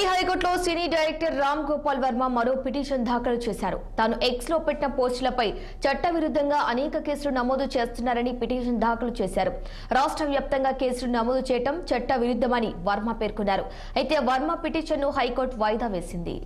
AP హైకోర్టులో సినీ director Ram Gopal Varma మరో petition దాఖలు చేశారు. తాను ఎక్స్ లో పెట్టిన పోస్టులపై చట్టవిరుద్ధంగా అనేక కేసులు నమోదు చేస్తున్నారని పిటిషన్ దాఖలు చేశారు. రాష్ట్ర వ్యాప్తంగా కేసులు నమోదు చేయడం చట్టవిరుద్ధమని వర్మ పేర్కొన్నారు. అయితే వర్మ పిటిషన్ను హైకోర్టు వాయిదా వేసింది.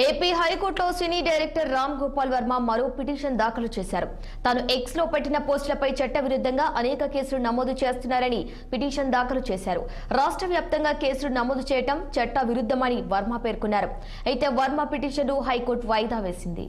ఏపీ హైకోర్టులో సినీ డైరెక్టర్ రామ్ గోపాల్ వర్మ మరో పిటిషన్ దాఖలు చేశారు. తాను ఎక్స్ లో పెట్టిన పోస్టులపై చట్టవిరుద్ధంగా అనేక కేసులు నమోదు చేస్తున్నారని పిటిషన్ దాఖలు చేశారు. రాష్ట్ర వ్యాప్తంగా కేసులు నమోదు చేయడం చట్ట విరుద్ధమని వర్మ పేర్కొన్నారు. అయితే వర్మ పిటిషన్ను హైకోర్టు వాయిదా వేసింది.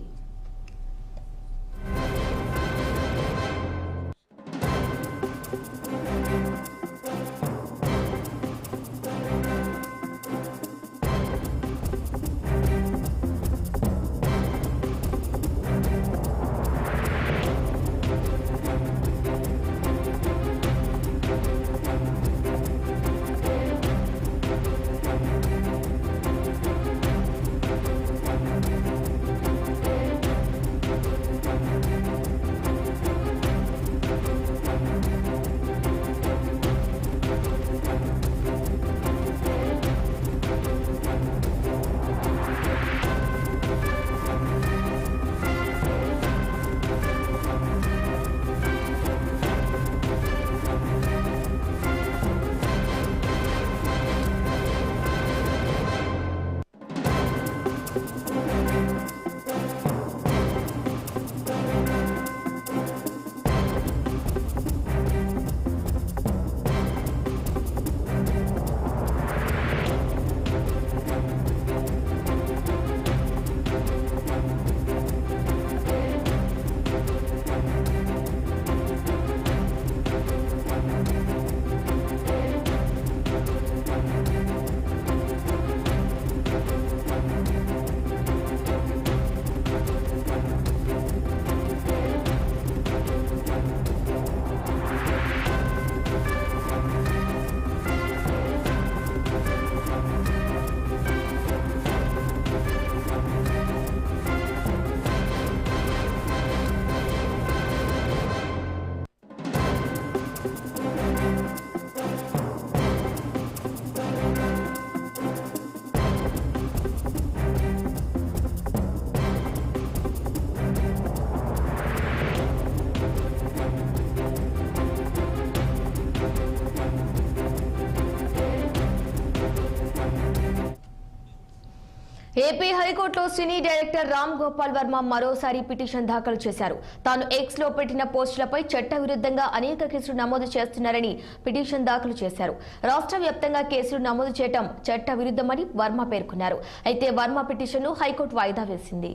ఏపీ హైకోర్టులో సినీ డైరెక్టర్ రామ్ గోపాల్ వర్మ మరోసారి పిటిషన్ దాఖలు చేశారు. తాను ఎక్స్ లో పెట్టిన పోస్టులపై చట్టవిరుద్ధంగా అనేక కేసులు నమోదు చేస్తున్నారని పిటిషన్ దాఖలు చేశారు. రాష్ట్ర వ్యాప్తంగా కేసులు నమోదు చేయడం చట్ట విరుద్ధమని వర్మ పేర్కొన్నారు. అయితే వర్మ పిటిషన్ను హైకోర్టు వాయిదా వేసింది.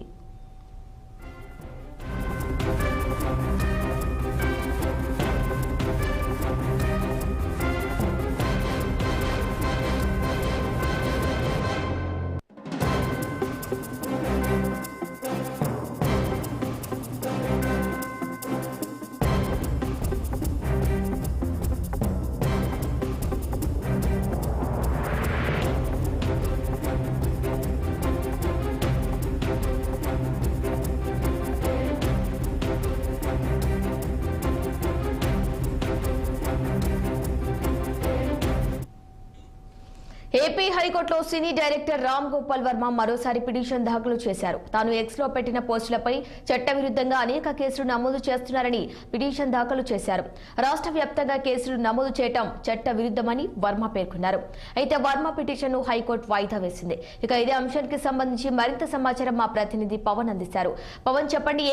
ఏపీ హైకోర్టులో సినీ డైరెక్టర్ రామ్ గోపాల్ వర్మ మరోసారి పిటిషన్ దాఖలు చేశారు. తాను ఎక్స్ లో పెట్టిన పోస్టులపై చట్టవిరుద్ధంగా అనేక కేసులు నమోదు చేస్తున్నారని పిటిషన్ దాఖలు చేశారు. రాష్ట్ర వ్యాప్తంగా కేసులు నమోదు చేయడం చట్ట విరుద్ధమని వర్మ పేర్కొన్నారు. అయితే వర్మ పిటిషన్ ను హైకోర్టు వాయిదా వేసింది. ఇక ఇదే అంశానికి సంబంధించి మరింత సమాచారం మా ప్రతినిధి పవన్ అందిస్తారు. పవన్, చెప్పండి,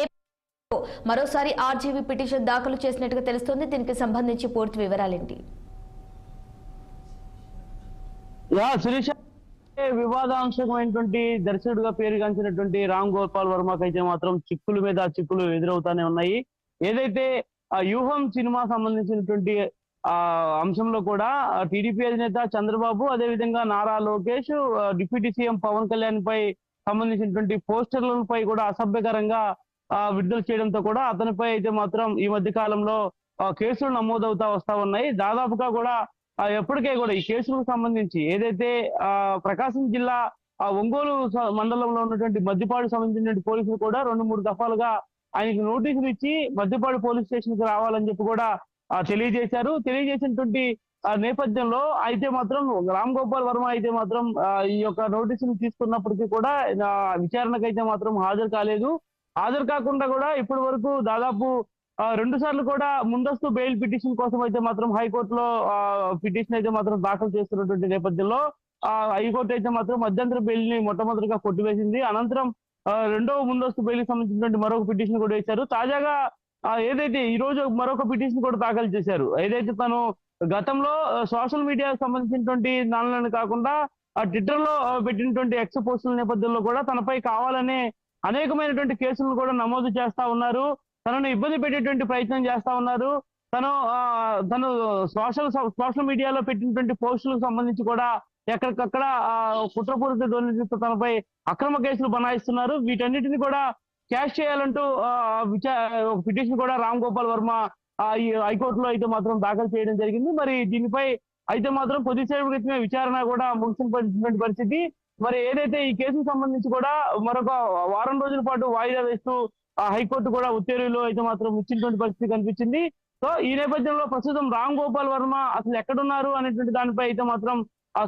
మరోసారి ఆర్జీవీ పిటిషన్ దాఖలు చేసినట్టుగా తెలుస్తోంది. దీనికి సంబంధించి పూర్తి వివరాలేంటి? శిరీష, వివాదాంశమైనటువంటి దర్శకుడిగా పేరుగాంచినటువంటి రామ్ గోపాల్ వర్మకి అయితే మాత్రం చిక్కుల మీద చిక్కులు ఎదురవుతానే ఉన్నాయి. ఏదైతే వ్యూహం సినిమా సంబంధించినటువంటి అంశంలో కూడా టీడీపీ అధినేత చంద్రబాబు, అదేవిధంగా నారా లోకేష్, డిప్యూటీ సీఎం పవన్ కళ్యాణ్ పై సంబంధించినటువంటి పోస్టర్లపై కూడా అసభ్యకరంగా విడుదల చేయడంతో కూడా అతనిపై అయితే మాత్రం ఈ మధ్య కాలంలో కేసులు నమోదవుతా వస్తా ఉన్నాయి. దాదాపుగా కూడా ఎప్పటికే కూడా ఈ కేసులకు సంబంధించి ఏదైతే ప్రకాశం జిల్లా ఒంగోలు మండలంలో ఉన్నటువంటి మద్దిపాడు సంబంధించిన పోలీసులు కూడా 2-3 దఫాలుగా ఆయనకి నోటీసులు ఇచ్చి మద్దిపాడు పోలీస్ స్టేషన్ కి రావాలని చెప్పి కూడా తెలియజేశారు. తెలియజేసినటువంటి నేపథ్యంలో అయితే మాత్రం రామ్ గోపాల్ వర్మ అయితే మాత్రం ఈ యొక్క నోటీసులు తీసుకున్నప్పటికీ కూడా విచారణకు అయితే మాత్రం హాజరు కాలేదు. హాజరు కాకుండా కూడా ఇప్పటి వరకు దాదాపు 2 సార్లు కూడా ముందస్తు బెయిల్ పిటిషన్ కోసం అయితే మాత్రం హైకోర్టులో పిటిషన్ అయితే మాత్రం దాఖలు చేస్తున్నటువంటి నేపథ్యంలో హైకోర్టు అయితే మాత్రం మధ్యంతర బెయిల్ ని మొట్టమొదటిగా కొట్టివేసింది. అనంతరం రెండవ ముందస్తు బెయిల్ కి సంబంధించినటువంటి మరొక పిటిషన్ కూడా వేశారు. తాజాగా ఏదైతే ఈ రోజు మరొక పిటిషన్ కూడా దాఖలు చేశారు. ఏదైతే తను గతంలో సోషల్ మీడియాకు సంబంధించినటువంటి దానిలను కాకుండా ట్విట్టర్ లో పెట్టినటువంటి ఎక్స్ పోస్టుల నేపథ్యంలో కూడా తనపై కావాలనే అనేకమైనటువంటి కేసులను కూడా నమోదు చేస్తా ఉన్నారు. తనను ఇబ్బంది పెట్టేటువంటి ప్రయత్నం చేస్తా ఉన్నారు. తను సోషల్ మీడియాలో పెట్టినటువంటి పోస్టులకు సంబంధించి కూడా ఎక్కడికక్కడ కుట్రపూరిత ధోరణితో తనపై అక్రమ కేసులు బనాయిస్తున్నారు. వీటన్నిటిని కూడా క్యాష్ చేయాలంటూ ఒక పిటిషన్ కూడా రామ్ గోపాల్ వర్మ ఈ హైకోర్టులో అయితే మాత్రం దాఖలు చేయడం జరిగింది. మరి దీనిపై అయితే మాత్రం కొద్దిసేపు క్రితమే విచారణ కూడా ముగిసినటువంటి పరిస్థితి. మరి ఏదైతే ఈ కేసుకు సంబంధించి కూడా మరొక వారం రోజుల పాటు వాయిదా వేస్తూ హైకోర్టు కూడా ఉత్తర్వులు అయితే మాత్రం ఇచ్చినటువంటి పరిస్థితి కనిపించింది. సో ఈ నేపథ్యంలో ప్రస్తుతం రామ్ గోపాల్ వర్మ అసలు ఎక్కడున్నారు అనేటువంటి దానిపై అయితే మాత్రం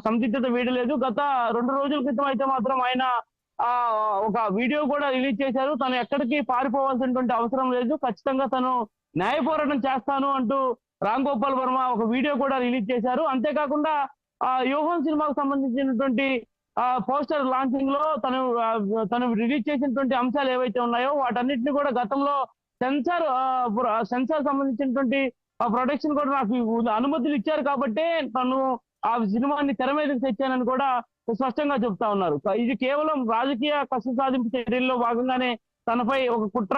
సందిగ్ధత వీడలేదు. గత 2 రోజుల క్రితం అయితే మాత్రం ఆయన ఒక వీడియో కూడా రిలీజ్ చేశారు. తను ఎక్కడికి పారిపోవాల్సినటువంటి అవసరం లేదు, ఖచ్చితంగా తను న్యాయ పోరాటం చేస్తాను అంటూ రామ్ గోపాల్ వర్మ ఒక వీడియో కూడా రిలీజ్ చేశారు. అంతేకాకుండా వ్యూహం సినిమాకు సంబంధించినటువంటి పోస్టర్ లాంచింగ్ లో తను రిలీజ్ చేసినటువంటి అంశాలు ఏవైతే ఉన్నాయో వాటన్నిటిని కూడా గతంలో సెన్సార్ సంబంధించినటువంటి ప్రొటెక్షన్ కూడా నాకు అనుమతులు ఇచ్చారు కాబట్టి తను ఆ సినిమాని తెర మీదకి తెచ్చానని కూడా స్పష్టంగా చెప్తా ఉన్నారు. ఇది కేవలం రాజకీయ కక్ష సాధింపు చర్యల్లో భాగంగానే తనపై ఒక కుట్ర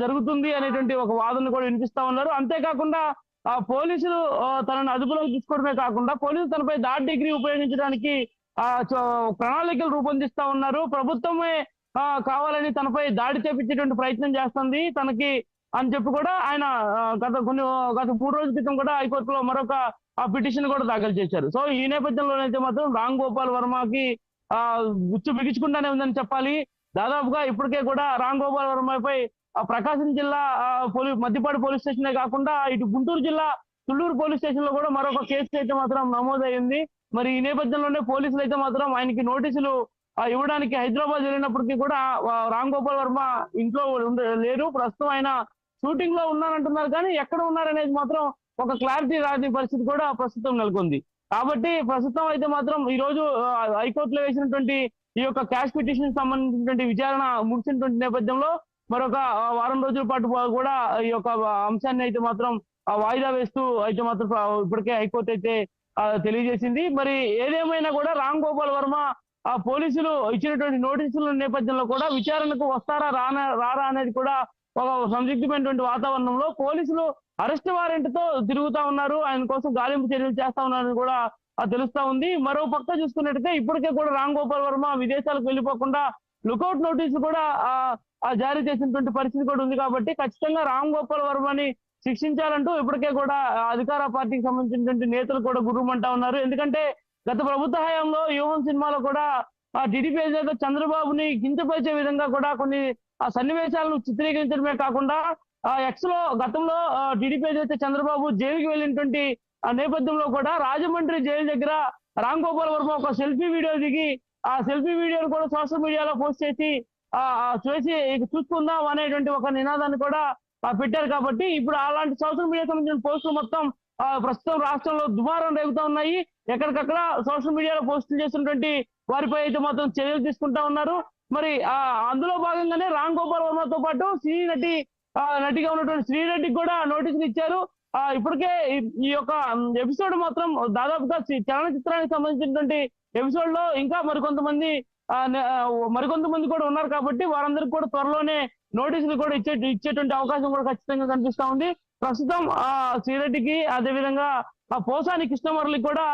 జరుగుతుంది అనేటువంటి ఒక వాదన కూడా వినిపిస్తా ఉన్నారు. అంతేకాకుండా పోలీసులు తనను అదుపులోకి తీసుకోవడమే కాకుండా పోలీసులు తనపై దాడి డిగ్రీ ఉపయోగించడానికి ప్రణాళికలు రూపొందిస్తా ఉన్నారు. ప్రభుత్వమే కావాలని తనపై దాడి చేపించేటువంటి ప్రయత్నం చేస్తుంది తనకి అని చెప్పి కూడా ఆయన గత 3 రోజుల క్రితం కూడా హైకోర్టులో మరొక పిటిషన్ కూడా దాఖలు చేశారు. సో ఈ నేపథ్యంలోనైతే మాత్రం రామ్ గోపాల్ వర్మకి గుచ్చు బిగించుకుంటానే ఉందని చెప్పాలి. దాదాపుగా ఇప్పటికే కూడా రామ్ గోపాల్ వర్మపై ప్రకాశం జిల్లా మద్దిపాడు పోలీస్ స్టేషనే కాకుండా ఇటు గుంటూరు జిల్లా తుళ్ళూరు పోలీస్ స్టేషన్ లో కూడా మరొక కేసు అయితే మాత్రం నమోదైంది. మరి ఈ నేపథ్యంలోనే పోలీసులు అయితే మాత్రం ఆయనకి నోటీసులు ఇవ్వడానికి హైదరాబాద్ వెళ్ళినప్పటికీ కూడా రామ్ గోపాల్ వర్మ ఇంట్లో లేరు. ప్రస్తుతం ఆయన షూటింగ్ లో ఉన్నారంటున్నారు, కానీ ఎక్కడ ఉన్నారనేది మాత్రం ఒక క్లారిటీ రాని పరిస్థితి కూడా ప్రస్తుతం నెలకొంది. కాబట్టి ప్రస్తుతం అయితే మాత్రం ఈ రోజు హైకోర్టులో వేసినటువంటి ఈ యొక్క క్యాష్ పిటిషన్ సంబంధించినటువంటి విచారణ ముగిసినటువంటి నేపథ్యంలో మరొక వారం రోజుల పాటు కూడా ఈ యొక్క అంశాన్ని అయితే మాత్రం వాయిదా వేస్తూ అయితే మాత్రం ఇప్పటికే హైకోర్టు అయితే తెలియజేసింది. మరి ఏదేమైనా కూడా రామ్ గోపాల్ వర్మ పోలీసులు ఇచ్చినటువంటి నోటీసుల నేపథ్యంలో కూడా విచారణకు వస్తారా రారా అనేది కూడా ఒక సందిగ్ధమైనటువంటి వాతావరణంలో పోలీసులు అరెస్ట్ వారెంట్ తో తిరుగుతా ఉన్నారు. ఆయన కోసం గాలింపు చర్యలు చేస్తా ఉన్నారని కూడా తెలుస్తా ఉంది. మరో పక్క చూసుకున్నట్టయితే ఇప్పటికే కూడా రామ్ గోపాల్ వర్మ విదేశాలకు వెళ్ళిపోకుండా లుకౌట్ నోటీసులు కూడా జారీ చేసినటువంటి పరిస్థితి కూడా ఉంది. కాబట్టి ఖచ్చితంగా రామ్ గోపాల్ వర్మని శిక్షించాలంటూ ఇప్పటికే కూడా అధికార పార్టీకి సంబంధించినటువంటి నేతలు కూడా గుర్రమంటా ఉన్నారు. ఎందుకంటే గత ప్రభుత్వ హయాంలో వ్యూహం సినిమాలో కూడా టీడీపీ అధినేత చంద్రబాబుని కించపరిచే విధంగా కూడా కొన్ని సన్నివేశాలను చిత్రీకరించడమే కాకుండా ఎక్స్ లో గతంలో టీడీపీ అధినేత చంద్రబాబు జైలుకి వెళ్ళినటువంటి నేపథ్యంలో కూడా రాజమండ్రి జైలు దగ్గర రామ్ గోపాల్ వర్మ ఒక సెల్ఫీ వీడియో దిగి ఆ సెల్ఫీ వీడియోను కూడా సోషల్ మీడియాలో పోస్ట్ చేసి చూసుకుందాం అనేటువంటి ఒక నినాదాన్ని కూడా పెట్టారు. కాబట్టి ఇప్పుడు అలాంటి సోషల్ మీడియా సంబంధించిన పోస్టులు మొత్తం ప్రస్తుతం రాష్ట్రంలో దుమారం రేగుతా ఉన్నాయి. ఎక్కడికక్కడ సోషల్ మీడియాలో పోస్టులు చేసినటువంటి వారిపై అయితే మాత్రం చర్యలు తీసుకుంటా ఉన్నారు. మరి అందులో భాగంగానే రామ్ గోపాల్ వర్మతో పాటు నటిగా ఉన్నటువంటి శ్రీరెడ్డికి కూడా నోటీసులు ఇచ్చారు. ఇప్పటికే ఈ యొక్క ఎపిసోడ్ మాత్రం దాదాపుగా చలనచిత్రానికి సంబంధించినటువంటి ఎపిసోడ్ లో ఇంకా మరికొంతమంది కూడా ఉన్నారు. కాబట్టి వారందరికీ కూడా త్వరలోనే నోటీసులు కూడా ఇచ్చేటువంటి అవకాశం కూడా ఖచ్చితంగా కనిపిస్తా ఉంది. ప్రస్తుతం శ్రీరెడ్డికి అదేవిధంగా పోసాని కృష్ణమురళికి కూడా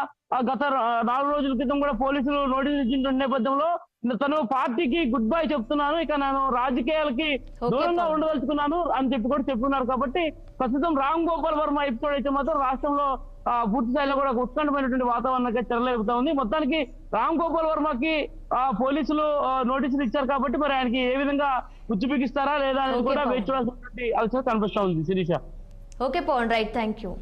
గత 4 రోజుల క్రితం కూడా పోలీసులు నోటీసులు ఇచ్చిన నేపథ్యంలో తను పార్టీకి గుడ్ బై చెప్తున్నాను, ఇక నేను రాజకీయాలకి దూరంగా ఉండదలుచుకున్నాను అని చెప్పి కూడా చెప్తున్నారు. కాబట్టి ప్రస్తుతం రామ్ గోపాల్ వర్మ ఎపిసోడ్ అయితే మాత్రం రాష్ట్రంలో పూర్తి స్థాయిలో కూడా ఉత్కంఠమైనటువంటి వాతావరణానికి తెరలేపుతా ఉంది. మొత్తానికి రామ్ గోపాల్ వర్మకి పోలీసులు నోటీసులు ఇచ్చారు. కాబట్టి మరి ఆయనకి ఏ విధంగా ఉచ్చిపిగిస్తారా లేదా అనేది కూడా వేచి చూడాల్సినటువంటి అవసరం కనిపిస్తా ఉంది. Sirisha. Okay Pavan, right, thank you.